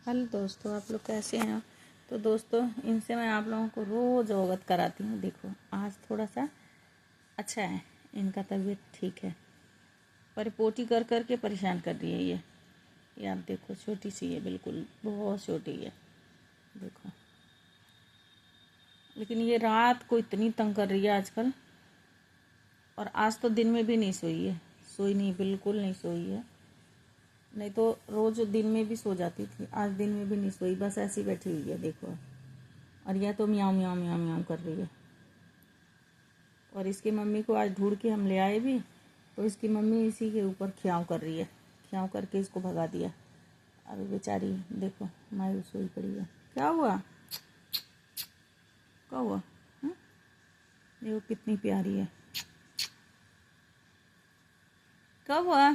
Hello दोस्तों, आप लोग कैसे हैं। तो दोस्तों, इनसे मैं आप लोगों को रोज़ अवगत कराती हूँ। देखो, आज थोड़ा सा अच्छा है, इनका तबीयत ठीक है, पर पोटी कर कर के परेशान कर रही है ये आप देखो, छोटी सी है, बिल्कुल बहुत छोटी है, देखो। लेकिन ये रात को इतनी तंग कर रही है आजकल, और आज तो दिन में भी नहीं सोई है, सोई नहीं, बिल्कुल नहीं सोई है। नहीं तो रोज़ दिन में भी सो जाती थी, आज दिन में भी नहीं सोई, बस ऐसी बैठी हुई है, देखो। और यह तो म्याऊं म्याऊं म्याऊं म्याऊं कर रही है। और इसकी मम्मी को आज ढूंढ के हम ले आए भी, तो इसकी मम्मी इसी के ऊपर खियाव कर रही है, खियाव करके इसको भगा दिया। अभी बेचारी देखो मायूस हुई पड़ी है। क्या हुआ, क्या हुआ? देखो कितनी प्यारी है। कब हुआ?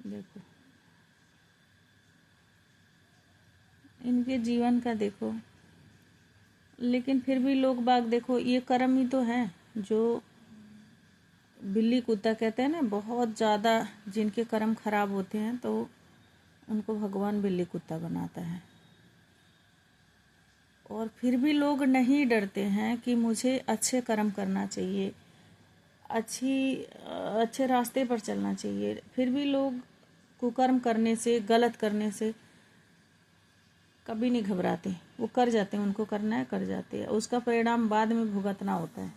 देखो इनके जीवन का देखो। लेकिन फिर भी लोग बाग देखो, ये कर्म ही तो है जो बिल्ली कुत्ता कहते हैं ना, बहुत ज़्यादा जिनके कर्म खराब होते हैं तो उनको भगवान बिल्ली कुत्ता बनाता है। और फिर भी लोग नहीं डरते हैं कि मुझे अच्छे कर्म करना चाहिए, अच्छे रास्ते पर चलना चाहिए। फिर भी लोग कुकर्म करने से, गलत करने से कभी नहीं घबराते, वो कर जाते हैं, उनको करना है कर जाते हैं, उसका परिणाम बाद में भुगतना होता है।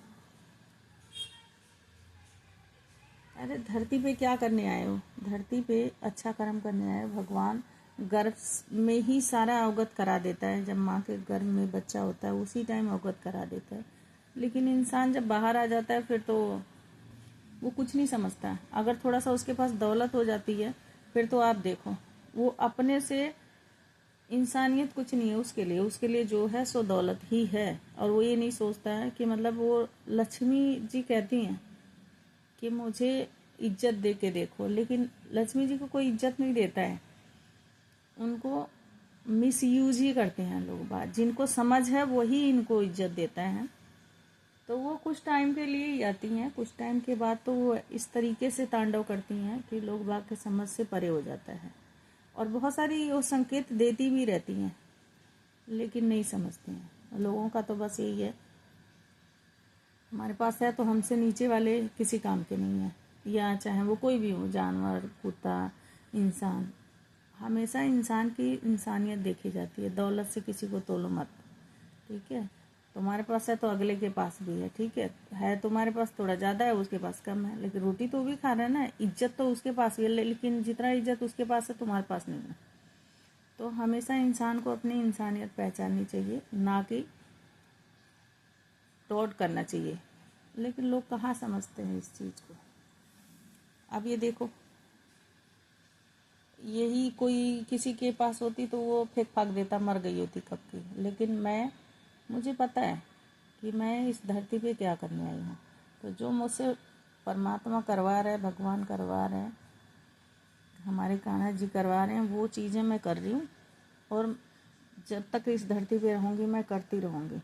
अरे धरती पे क्या करने आए हो? धरती पे अच्छा कर्म करने आए हो। भगवान गर्भ में ही सारा अवगत करा देता है, जब माँ के गर्भ में बच्चा होता है उसी टाइम अवगत करा देता है। लेकिन इंसान जब बाहर आ जाता है फिर तो वो कुछ नहीं समझता। अगर थोड़ा सा उसके पास दौलत हो जाती है फिर तो आप देखो, वो अपने से इंसानियत कुछ नहीं है उसके लिए जो है सो दौलत ही है। और वो ये नहीं सोचता है कि मतलब वो लक्ष्मी जी कहती हैं कि मुझे इज्जत दे के देखो, लेकिन लक्ष्मी जी को कोई इज्जत नहीं देता है, उनको मिस यूज ही करते हैं लोग। बात जिनको समझ है वही इनको इज्जत देता है। तो वो कुछ टाइम के लिए ही आती हैं, कुछ टाइम के बाद तो वो इस तरीके से तांडव करती हैं कि लोग बाग के समझ से परे हो जाता है। और बहुत सारी वो संकेत देती भी रहती हैं, लेकिन नहीं समझते हैं। लोगों का तो बस यही है, हमारे पास है तो हमसे नीचे वाले किसी काम के नहीं है, या चाहे वो कोई भी हो, जानवर, कुत्ता, इंसान। हमेशा इंसान की इंसानियत देखी जाती है। दौलत से किसी को तोलो मत, ठीक है। तुम्हारे पास है तो अगले के पास भी है, ठीक है तुम्हारे पास थोड़ा ज़्यादा है, उसके पास कम है, लेकिन रोटी तो वो भी खा रहा है ना। इज्जत तो उसके पास भी है, लेकिन जितना इज्जत उसके पास है तुम्हारे पास नहीं है। तो हमेशा इंसान को अपनी इंसानियत पहचाननी चाहिए, ना कि टॉर्ट करना चाहिए। लेकिन लोग कहाँ समझते हैं इस चीज़ को। अब ये देखो, यही कोई किसी के पास होती तो वो फेंक फाक देता, मर गई होती कब की। लेकिन मुझे पता है कि मैं इस धरती पे क्या करने आई हूँ। तो जो मुझसे परमात्मा करवा रहे हैं, भगवान करवा रहे हैं, हमारे कान्हा जी करवा रहे हैं, वो चीज़ें मैं कर रही हूँ। और जब तक इस धरती पे रहूँगी मैं करती रहूँगी,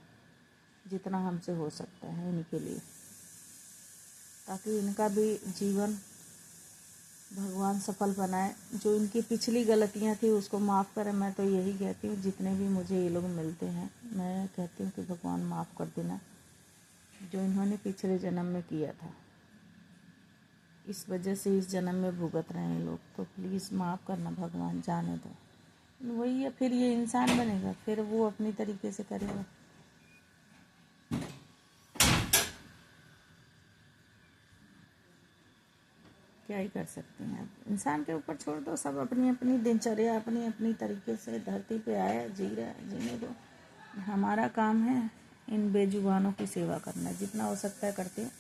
जितना हमसे हो सकता है इनके लिए, ताकि इनका भी जीवन भगवान सफल बनाए। जो इनकी पिछली गलतियां थी उसको माफ़ करें। मैं तो यही कहती हूँ, जितने भी मुझे ये लोग मिलते हैं मैं कहती हूँ कि भगवान माफ़ कर देना, जो इन्होंने पिछले जन्म में किया था इस वजह से इस जन्म में भुगत रहे हैं लोग। तो प्लीज़ माफ़ करना भगवान, जाने दो। वही है, फिर ये इंसान बनेगा, फिर वो अपनी तरीके से करेगा। क्या ही कर सकते हैं, अब इंसान के ऊपर छोड़ दो। सब अपनी अपनी दिनचर्या अपनी अपनी तरीके से धरती पे आया, जी रहा है, जीने दो। हमारा काम है इन बेजुबानों की सेवा करना, जितना हो सकता है करते हैं।